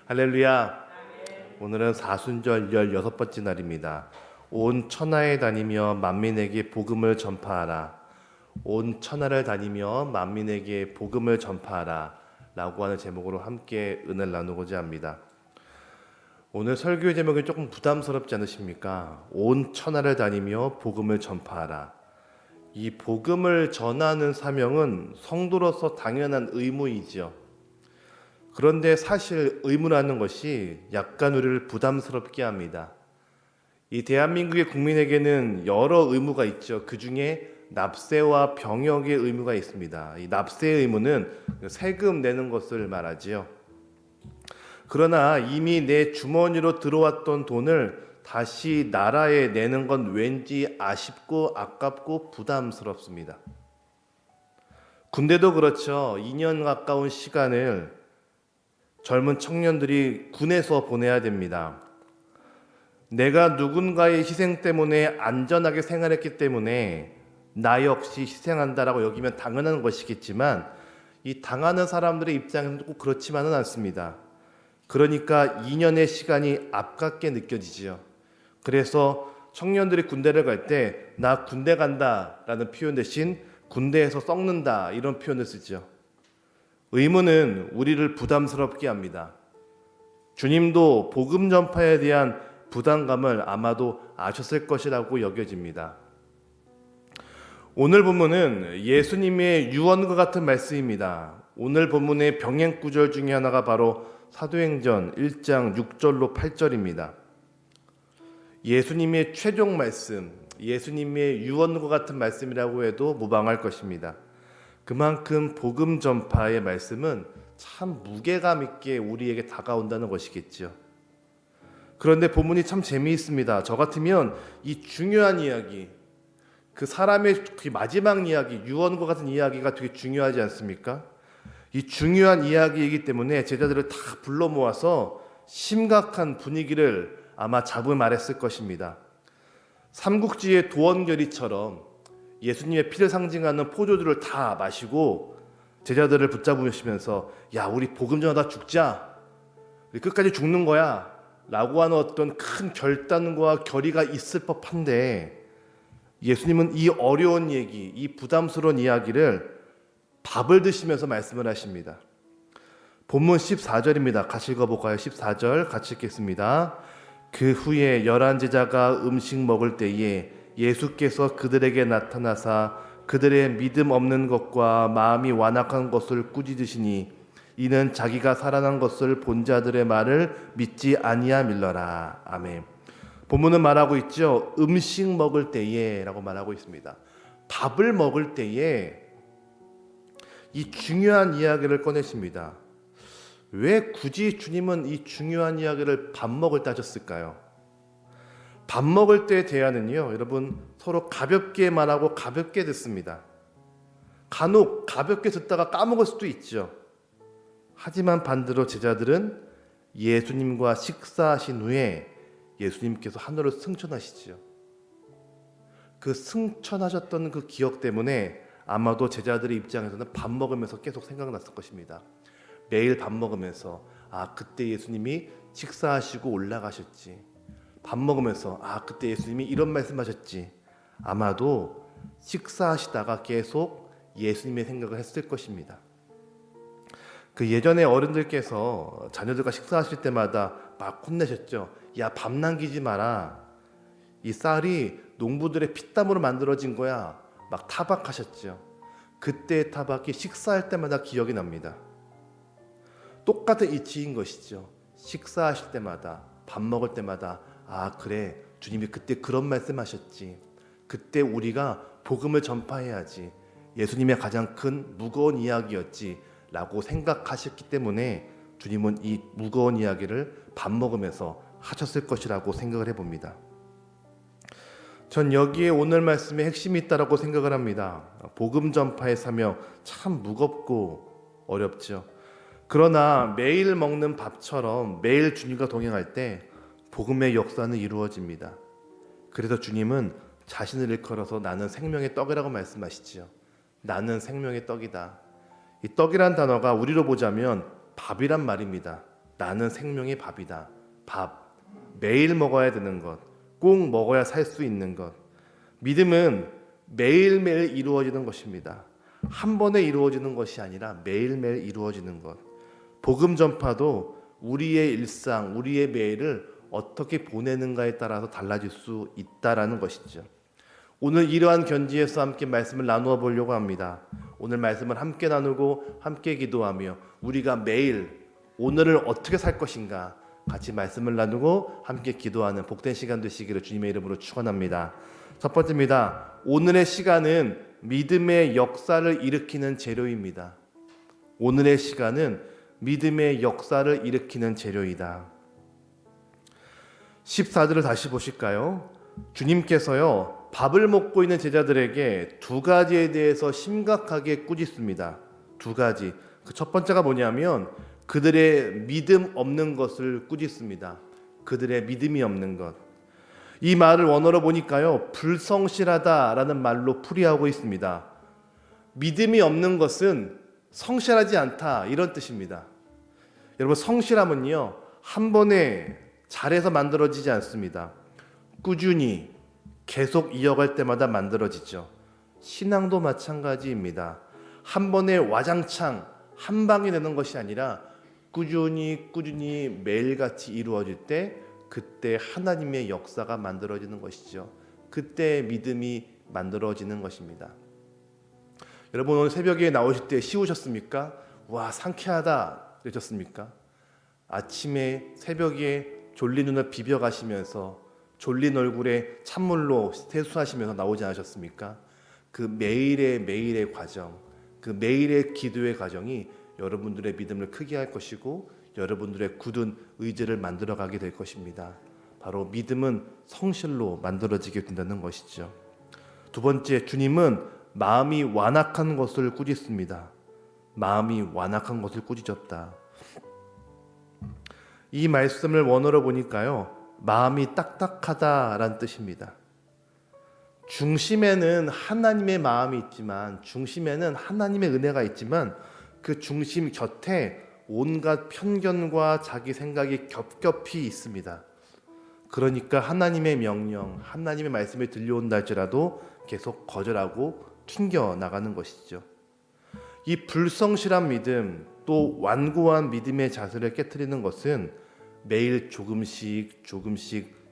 할렐루야. 오늘은 사순절 16번째 날입니다. 온 천하에 다니며 만민에게 복음을 전파하라. 온 천하를 다니며 만민에게 복음을 전파하라 라고 하는 제목으로 함께 은혜를 나누고자 합니다. 오늘 설교의 제목이 조금 부담스럽지 않으십니까? 온 천하를 다니며 복음을 전파하라. 이 복음을 전하는 사명은 성도로서 당연한 의무이지요. 그런데 사실 의무라는 것이 약간 우리를 부담스럽게 합니다. 이 대한민국의 국민에게는 여러 의무가 있죠. 그 중에 납세와 병역의 의무가 있습니다. 이 납세의 의무는 세금 내는 것을 말하지요. 그러나 이미 내 주머니로 들어왔던 돈을 다시 나라에 내는 건 왠지 아쉽고 아깝고 부담스럽습니다. 군대도 그렇죠. 2년 가까운 시간을 젊은 청년들이 군에서 보내야 됩니다. 내가 누군가의 희생 때문에 안전하게 생활했기 때문에 나 역시 희생한다라고 여기면 당연한 것이겠지만 이 당하는 사람들의 입장에서는 꼭 그렇지만은 않습니다. 그러니까 2년의 시간이 아깝게 느껴지지요. 그래서 청년들이 군대를 갈 때 나 군대 간다라는 표현 대신 군대에서 썩는다 이런 표현을 쓰죠. 의무는 우리를 부담스럽게 합니다. 주님도 복음 전파에 대한 부담감을 아마도 아셨을 것이라고 여겨집니다. 오늘 본문은 예수님의 유언과 같은 말씀입니다. 오늘 본문의 병행 구절 중에 하나가 바로 사도행전 1장 6절로 8절입니다. 예수님의 최종 말씀, 예수님의 유언과 같은 말씀이라고 해도 무방할 것입니다. 그만큼 복음 전파의 말씀은 참 무게감 있게 우리에게 다가온다는 것이겠죠. 그런데 본문이 참 재미있습니다. 저 같으면 이 중요한 이야기, 그 사람의 그 마지막 이야기, 유언과 같은 이야기가 되게 중요하지 않습니까? 이 중요한 이야기이기 때문에 제자들을 다 불러 모아서 심각한 분위기를 아마 잡을 말했을 것입니다. 삼국지의 도원결의처럼 예수님의 피를 상징하는 포도주를 다 마시고 제자들을 붙잡으시면서 야 우리 복음 전하다 죽자, 우리 끝까지 죽는 거야 라고 하는 어떤 큰 결단과 결의가 있을 법한데 예수님은 이 어려운 얘기, 이 부담스러운 이야기를 밥을 드시면서 말씀을 하십니다. 본문 14절입니다. 같이 읽어볼까요? 14절 같이 읽겠습니다. 그 후에 11 제자가 음식 먹을 때에 예수께서 그들에게 나타나사 그들의 믿음 없는 것과 마음이 완악한 것을 꾸짖으시니 이는 자기가 살아난 것을 본 자들의 말을 믿지 아니함일러라. 아멘. 본문은 말하고 있죠. 음식 먹을 때에 라고 말하고 있습니다. 밥을 먹을 때에 이 중요한 이야기를 꺼내십니다. 왜 굳이 주님은 이 중요한 이야기를 밥 먹을 때 하셨을까요? 밥 먹을 때의 대화는요, 여러분 서로 가볍게 말하고 가볍게 듣습니다. 간혹 가볍게 듣다가 까먹을 수도 있죠. 하지만 반대로 제자들은 예수님과 식사하신 후에 예수님께서 하늘로 승천하시지요. 그 승천하셨던 그 기억 때문에 아마도 제자들의 입장에서는 밥 먹으면서 계속 생각났을 것입니다. 매일 밥 먹으면서 그때 예수님이 식사하시고 올라가셨지. 밥 먹으면서 그때 예수님이 이런 말씀하셨지. 아마도 식사하시다가 계속 예수님의 생각을 했을 것입니다. 그 예전에 어른들께서 자녀들과 식사하실 때마다 막 혼내셨죠. 야, 밥 남기지 마라. 이 쌀이 농부들의 피땀으로 만들어진 거야. 막 타박하셨죠. 그때의 타박이 식사할 때마다 기억이 납니다. 똑같은 이치인 것이죠. 식사하실 때마다, 밥 먹을 때마다 그래, 주님이 그때 그런 말씀하셨지. 그때 우리가 복음을 전파해야지. 예수님의 가장 큰 무거운 이야기였지 라고 생각하셨기 때문에 주님은 이 무거운 이야기를 밥 먹으면서 하셨을 것이라고 생각을 해봅니다. 전 여기에 오늘 말씀에 핵심이 있다고 생각을 합니다. 복음 전파의 사명 참 무겁고 어렵죠. 그러나 매일 먹는 밥처럼 매일 주님과 동행할 때 복음의 역사는 이루어집니다. 그래서 주님은 자신을 일컬어서 나는 생명의 떡이라고 말씀하시지요. 나는 생명의 떡이다. 이 떡이란 단어가 우리로 보자면 밥이란 말입니다. 나는 생명의 밥이다. 밥. 매일 먹어야 되는 것. 꼭 먹어야 살 수 있는 것. 믿음은 매일매일 이루어지는 것입니다. 한 번에 이루어지는 것이 아니라 매일매일 이루어지는 것. 복음 전파도 우리의 일상, 우리의 매일을 어떻게 보내는가에 따라서 달라질 수 있다라는 것이죠. 오늘 이러한 견지에서 함께 말씀을 나누어 보려고 합니다. 오늘 말씀을 함께 나누고 함께 기도하며 우리가 매일 오늘을 어떻게 살 것인가 같이 말씀을 나누고 함께 기도하는 복된 시간 되시기를 주님의 이름으로 축원합니다. 첫 번째입니다. 오늘의 시간은 믿음의 역사를 일으키는 재료입니다. 오늘의 시간은 믿음의 역사를 일으키는 재료이다. 14절을 다시 보실까요? 주님께서요, 밥을 먹고 있는 제자들에게 두 가지에 대해서 심각하게 꾸짖습니다. 두 가지. 그 첫 번째가 뭐냐면 그들의 믿음 없는 것을 꾸짖습니다. 그들의 믿음이 없는 것. 이 말을 원어로 보니까요, 불성실하다라는 말로 풀이하고 있습니다. 믿음이 없는 것은 성실하지 않다, 이런 뜻입니다. 여러분, 성실함은요, 한 번에 잘해서 만들어지지 않습니다. 꾸준히 계속 이어갈 때마다 만들어지죠. 신앙도 마찬가지입니다. 한 번에 와장창 한 방에 되는 것이 아니라 꾸준히 매일같이 이루어질 때 그때 하나님의 역사가 만들어지는 것이죠. 그때 믿음이 만들어지는 것입니다. 여러분, 오늘 새벽에 나오실 때 쉬우셨습니까? 와, 상쾌하다 그러셨습니까? 아침에 새벽에 졸린 눈을 비벼 가시면서 졸린 얼굴에 찬물로 세수하시면서 나오지 않으셨습니까? 그 매일의 과정, 그 매일의 기도의 과정이 여러분들의 믿음을 크게 할 것이고 여러분들의 굳은 의지를 만들어가게 될 것입니다. 바로 믿음은 성실로 만들어지게 된다는 것이죠. 두 번째, 주님은 마음이 완악한 것을 꾸짖습니다. 마음이 완악한 것을 꾸짖었다. 이 말씀을 원어로 보니까요, 마음이 딱딱하다라는 뜻입니다. 중심에는 하나님의 마음이 있지만, 중심에는 하나님의 은혜가 있지만 그 중심 곁에 온갖 편견과 자기 생각이 겹겹이 있습니다. 그러니까 하나님의 명령, 하나님의 말씀이 들려온다 할지라도 계속 거절하고 튕겨 나가는 것이죠. 이 불성실한 믿음, 또 완고한 믿음의 자세를 깨트리는 것은 매일 조금씩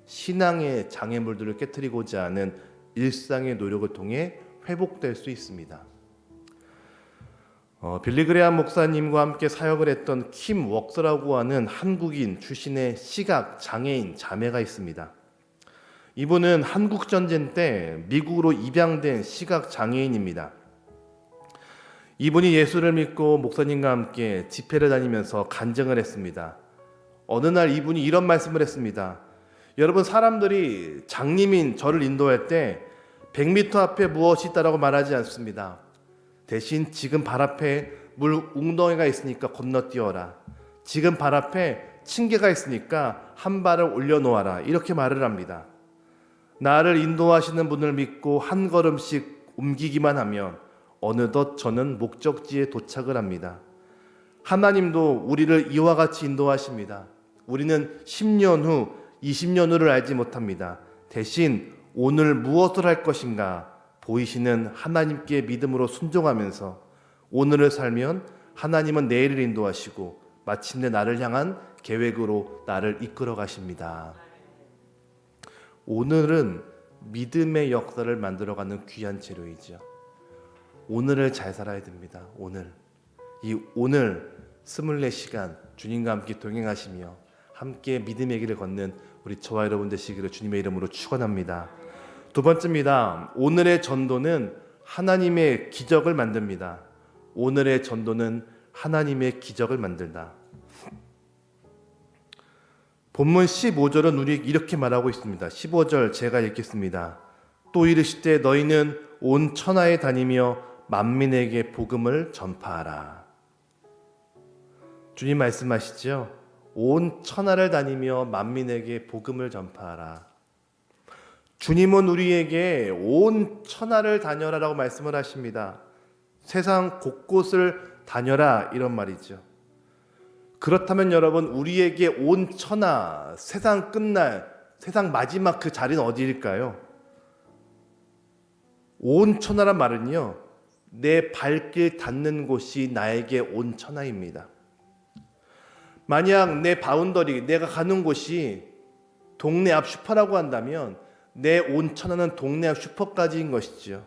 신앙의 장애물들을 깨트리고자 하는 일상의 노력을 통해 회복될 수 있습니다. 빌리 그레함 목사님과 함께 사역을 했던 킴 웍스라고 하는 한국인 출신의 시각 장애인 자매가 있습니다. 이분은 한국 전쟁 때 미국으로 입양된 시각 장애인입니다. 이분이 예수를 믿고 목사님과 함께 집회를 다니면서 간증을 했습니다. 어느 날 이분이 이런 말씀을 했습니다. 여러분, 사람들이 장님인 저를 인도할 때 100m 앞에 무엇이 있다라고 말하지 않습니다. 대신 지금 발 앞에 물 웅덩이가 있으니까 건너뛰어라. 지금 발 앞에 층계가 있으니까 한 발을 올려놓아라. 이렇게 말을 합니다. 나를 인도하시는 분을 믿고 한 걸음씩 옮기기만 하면 어느덧 저는 목적지에 도착을 합니다. 하나님도 우리를 이와 같이 인도하십니다. 우리는 10년 후, 20년 후를 알지 못합니다. 대신 오늘 무엇을 할 것인가 보이시는 하나님께 믿음으로 순종하면서 오늘을 살면 하나님은 내일을 인도하시고 마침내 나를 향한 계획으로 나를 이끌어 가십니다. 오늘은 믿음의 역사를 만들어가는 귀한 재료이죠. 오늘을 잘 살아야 됩니다. 오늘 24시간 주님과 함께 동행하시며 함께 믿음의 길을 걷는 우리 저와 여러분 되시기를 주님의 이름으로 축원합니다. 두 번째입니다. 오늘의 전도는 하나님의 기적을 만듭니다. 오늘의 전도는 하나님의 기적을 만들다. 본문 15절은 우리 이렇게 말하고 있습니다. 15절 제가 읽겠습니다. 또 이르시되 너희는 온 천하에 다니며 만민에게 복음을 전파하라. 주님 말씀하시죠. 온 천하를 다니며 만민에게 복음을 전파하라. 주님은 우리에게 온 천하를 다녀라라고 말씀을 하십니다. 세상 곳곳을 다녀라 이런 말이죠. 그렇다면 여러분, 우리에게 온 천하, 세상 끝날, 세상 마지막 그 자리는 어디일까요? 온 천하란 말은요, 내 발길 닿는 곳이 나에게 온 천하입니다. 만약 내 바운더리, 내가 가는 곳이 동네 앞 슈퍼라고 한다면 내 온 천하는 동네 앞 슈퍼까지인 것이죠.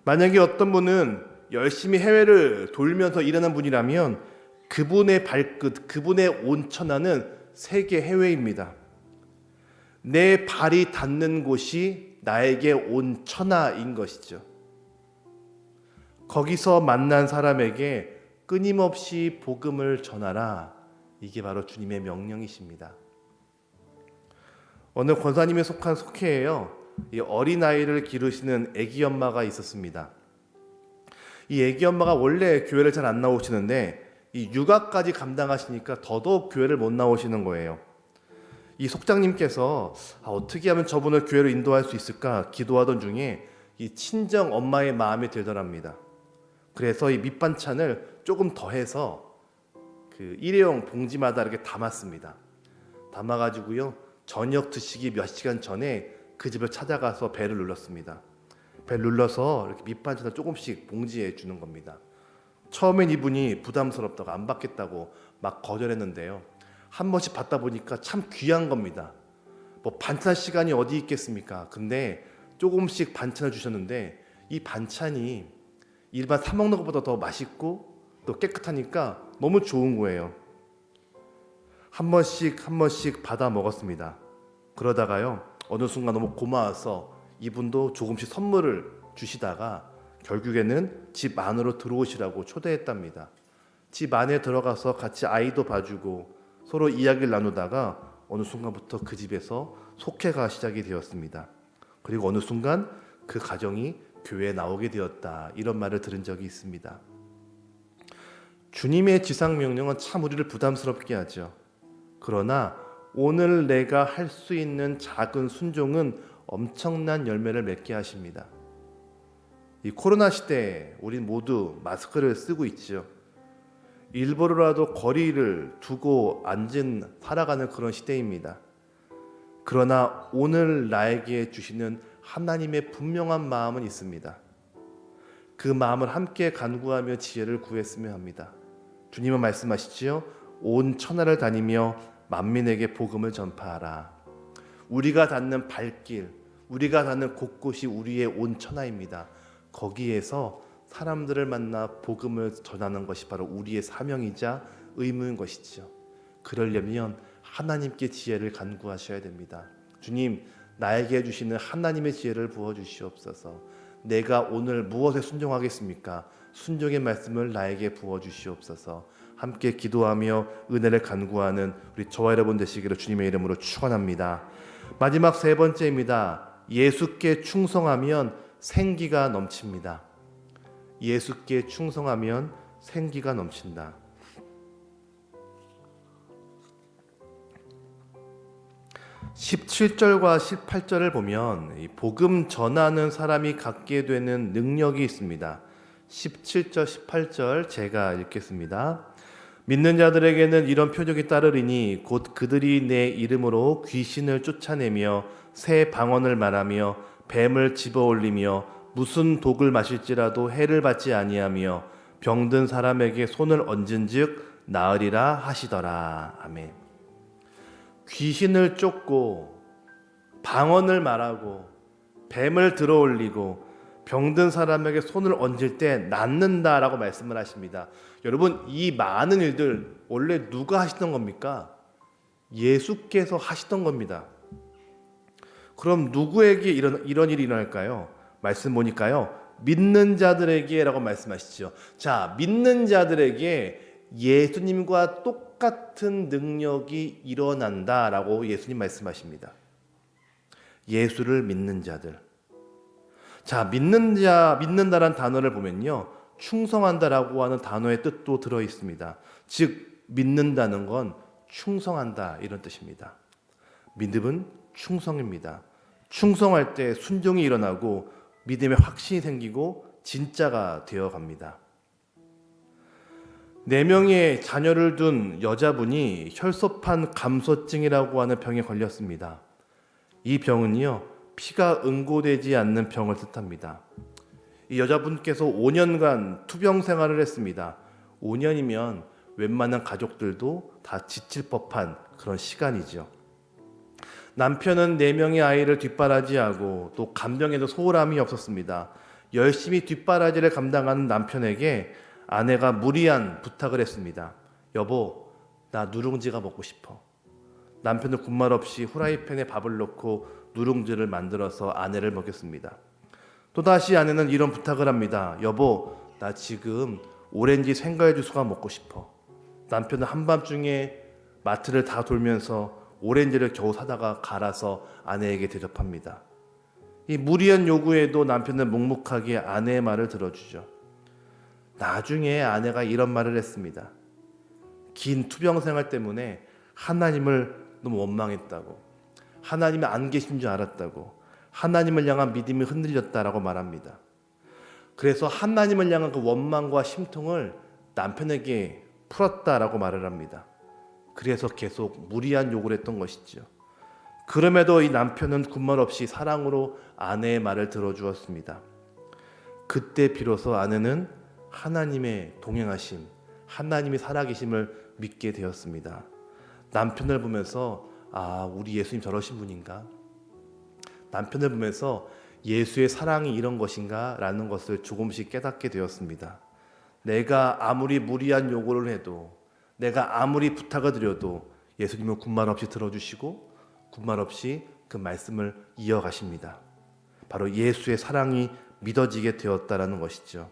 만약에 어떤 분은 열심히 해외를 돌면서 일하는 분이라면 그분의 발끝, 그분의 온 천하는 세계 해외입니다. 내 발이 닿는 곳이 나에게 온 천하인 것이죠. 거기서 만난 사람에게 끊임없이 복음을 전하라. 이게 바로 주님의 명령이십니다. 어느 권사님에 속한 속회에요, 이 어린아이를 기르시는 아기 엄마가 있었습니다. 이 아기 엄마가 원래 교회를 잘 안 나오시는데 이 육아까지 감당하시니까 더더욱 교회를 못 나오시는 거예요. 이 속장님께서 어떻게 하면 저분을 교회로 인도할 수 있을까 기도하던 중에 이 친정 엄마의 마음이 들더랍니다. 그래서 이 밑반찬을 조금 더해서 그 일회용 봉지마다 이렇게 담았습니다. 담아가지고요, 저녁 드시기 몇 시간 전에 그 집을 찾아가서 벨을 눌렀습니다. 벨 눌러서 이렇게 밑반찬을 조금씩 봉지에 주는 겁니다. 처음엔 이분이 부담스럽다고 안 받겠다고 막 거절했는데요, 한 번씩 받다 보니까 참 귀한 겁니다. 뭐 반찬 시간이 어디 있겠습니까? 근데 조금씩 반찬을 주셨는데 이 반찬이 일반 사 먹는 것보다 더 맛있고 또 깨끗하니까 너무 좋은 거예요. 한 번씩 받아 먹었습니다. 그러다가요, 어느 순간 너무 고마워서 이분도 조금씩 선물을 주시다가 결국에는 집 안으로 들어오시라고 초대했답니다. 집 안에 들어가서 같이 아이도 봐주고 서로 이야기를 나누다가 어느 순간부터 그 집에서 속회가 시작이 되었습니다. 그리고 어느 순간 그 가정이 교회에 나오게 되었다, 이런 말을 들은 적이 있습니다. 주님의 지상명령은 참 우리를 부담스럽게 하죠. 그러나 오늘 내가 할 수 있는 작은 순종은 엄청난 열매를 맺게 하십니다. 이 코로나 시대에 우린 모두 마스크를 쓰고 있죠. 일부러라도 거리를 두고 살아가는 그런 시대입니다. 그러나 오늘 나에게 주시는 하나님의 분명한 마음은 있습니다. 그 마음을 함께 간구하며 지혜를 구했으면 합니다. 주님은 말씀하시지요, 온 천하를 다니며 만민에게 복음을 전파하라. 우리가 닿는 발길, 우리가 닿는 곳곳이 우리의 온 천하입니다. 거기에서 사람들을 만나 복음을 전하는 것이 바로 우리의 사명이자 의무인 것이죠. 그러려면 하나님께 지혜를 간구하셔야 됩니다. 주님, 나에게 주시는 하나님의 지혜를 부어주시옵소서. 내가 오늘 무엇에 순종하겠습니까? 순종의 말씀을 나에게 부어주시옵소서. 함께 기도하며 은혜를 간구하는 우리 저와 여러분 되시기를 주님의 이름으로 축원합니다. 마지막 세 번째입니다. 예수께 충성하면 생기가 넘칩니다. 예수께 충성하면 생기가 넘친다. 17절과 18절을 보면 이 복음 전하는 사람이 갖게 되는 능력이 있습니다. 17절, 18절 제가 읽겠습니다. 믿는 자들에게는 이런 표적이 따르리니 곧 그들이 내 이름으로 귀신을 쫓아내며 새 방언을 말하며 뱀을 집어올리며 무슨 독을 마실지라도 해를 받지 아니하며 병든 사람에게 손을 얹은즉 나으리라 하시더라. 아멘. 귀신을 쫓고 방언을 말하고 뱀을 들어올리고 병든 사람에게 손을 얹을 때 낫는다라고 말씀을 하십니다. 여러분, 이 많은 일들 원래 누가 하시던 겁니까? 예수께서 하시던 겁니다. 그럼 누구에게 이런 일이 일어날까요? 말씀 보니까요, 믿는 자들에게라고 말씀하시죠. 자, 믿는 자들에게 예수님과 똑같은 능력이 일어난다라고 예수님 말씀하십니다. 예수를 믿는 자들. 자, 믿는다란 단어를 보면요, 충성한다라고 하는 단어의 뜻도 들어 있습니다. 즉, 믿는다는 건 충성한다, 이런 뜻입니다. 믿음은 충성입니다. 충성할 때 순종이 일어나고 믿음의 확신이 생기고 진짜가 되어갑니다. 4명의 자녀를 둔 여자분이 혈소판 감소증이라고 하는 병에 걸렸습니다. 이 병은요, 피가 응고되지 않는 병을 뜻합니다. 이 여자분께서 5년간 투병 생활을 했습니다. 5년이면 웬만한 가족들도 다 지칠 법한 그런 시간이죠. 남편은 4명의 아이를 뒷바라지하고 또 간병에도 소홀함이 없었습니다. 열심히 뒷바라지를 감당하는 남편에게 아내가 무리한 부탁을 했습니다. 여보, 나 누룽지가 먹고 싶어. 남편은 군말 없이 후라이팬에 밥을 넣고 누룽지를 만들어서 아내를 먹였습니다. 또다시 아내는 이런 부탁을 합니다. 여보, 나 지금 오렌지 생과일 주스가 먹고 싶어. 남편은 한밤중에 마트를 다 돌면서 오렌지를 겨우 사다가 갈아서 아내에게 대접합니다. 이 무리한 요구에도 남편은 묵묵하게 아내의 말을 들어주죠. 나중에 아내가 이런 말을 했습니다. 긴 투병 생활 때문에 하나님을 너무 원망했다고, 하나님이 안 계신 줄 알았다고, 하나님을 향한 믿음이 흔들렸다라고 말합니다. 그래서 하나님을 향한 그 원망과 심통을 남편에게 풀었다라고 말을 합니다. 그래서 계속 무리한 요구를 했던 것이죠. 그럼에도 이 남편은 군말 없이 사랑으로 아내의 말을 들어주었습니다. 그때 비로소 아내는 하나님의 동행하심, 하나님이 살아계심을 믿게 되었습니다. 남편을 보면서 우리 예수님 저러신 분인가? 남편을 보면서 예수의 사랑이 이런 것인가? 라는 것을 조금씩 깨닫게 되었습니다. 내가 아무리 무리한 요구를 해도, 내가 아무리 부탁을 드려도 예수님은 군말 없이 들어주시고 군말 없이 그 말씀을 이어가십니다. 바로 예수의 사랑이 믿어지게 되었다라는 것이죠.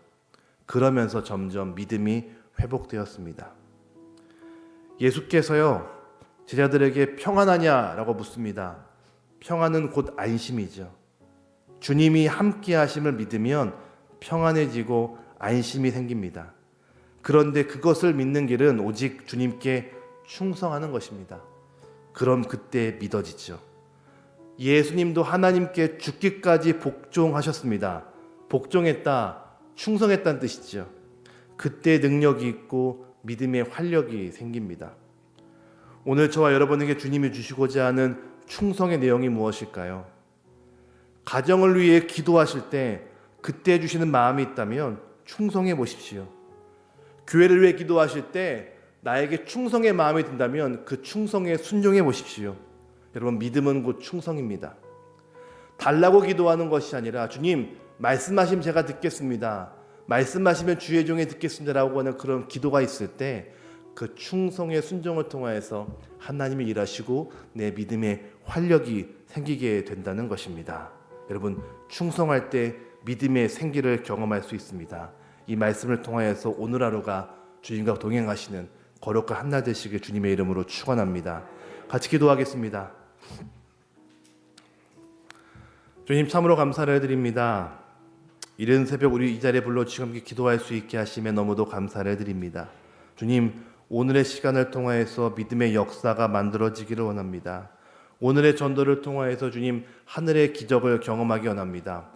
그러면서 점점 믿음이 회복되었습니다. 예수께서요, 제자들에게 평안하냐라고 묻습니다. 평안은 곧 안심이죠. 주님이 함께 하심을 믿으면 평안해지고 안심이 생깁니다. 그런데 그것을 믿는 길은 오직 주님께 충성하는 것입니다. 그럼 그때 믿어지죠. 예수님도 하나님께 죽기까지 복종하셨습니다. 복종했다, 충성했다는 뜻이죠. 그때 능력이 있고 믿음의 활력이 생깁니다. 오늘 저와 여러분에게 주님이 주시고자 하는 충성의 내용이 무엇일까요? 가정을 위해 기도하실 때 그때 주시는 마음이 있다면 충성해 보십시오. 교회를 위해 기도하실 때 나에게 충성의 마음이 든다면 그 충성에 순종해 보십시오. 여러분, 믿음은 곧 충성입니다. 달라고 기도하는 것이 아니라 주님 말씀하시면 제가 듣겠습니다, 말씀하시면 주의 종이 듣겠습니다라고 하는 그런 기도가 있을 때 그 충성의 순종을 통하여서 하나님이 일하시고 내 믿음의 활력이 생기게 된다는 것입니다. 여러분, 충성할 때 믿음의 생기를 경험할 수 있습니다. 이 말씀을 통하여서 오늘 하루가 주님과 동행하시는 거룩한 한날 되시길 주님의 이름으로 축원합니다. 같이 기도하겠습니다. 주님, 참으로 감사를 드립니다. 이른 새벽 우리 이 자리에 불러주시고 함께 기도할 수 있게 하심에 너무도 감사를 드립니다. 주님, 오늘의 시간을 통하여서 믿음의 역사가 만들어지기를 원합니다. 오늘의 전도를 통하여서 주님 하늘의 기적을 경험하기 원합니다.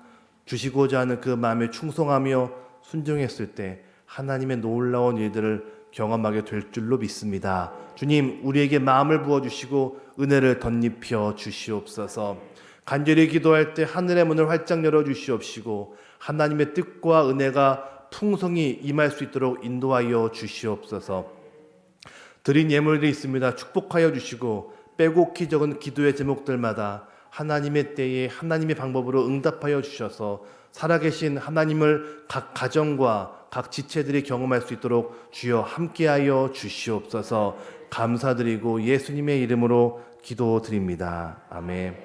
주시고자 하는 그 마음에 충성하며 순종했을 때 하나님의 놀라운 일들을 경험하게 될 줄로 믿습니다. 주님, 우리에게 마음을 부어주시고 은혜를 덧입혀 주시옵소서. 간절히 기도할 때 하늘의 문을 활짝 열어주시옵시고 하나님의 뜻과 은혜가 풍성히 임할 수 있도록 인도하여 주시옵소서. 드린 예물들이 있습니다. 축복하여 주시고 빼곡히 적은 기도의 제목들마다 하나님의 때에 하나님의 방법으로 응답하여 주셔서 살아계신 하나님을 각 가정과 각 지체들이 경험할 수 있도록 주여 함께하여 주시옵소서. 감사드리고 예수님의 이름으로 기도드립니다. 아멘.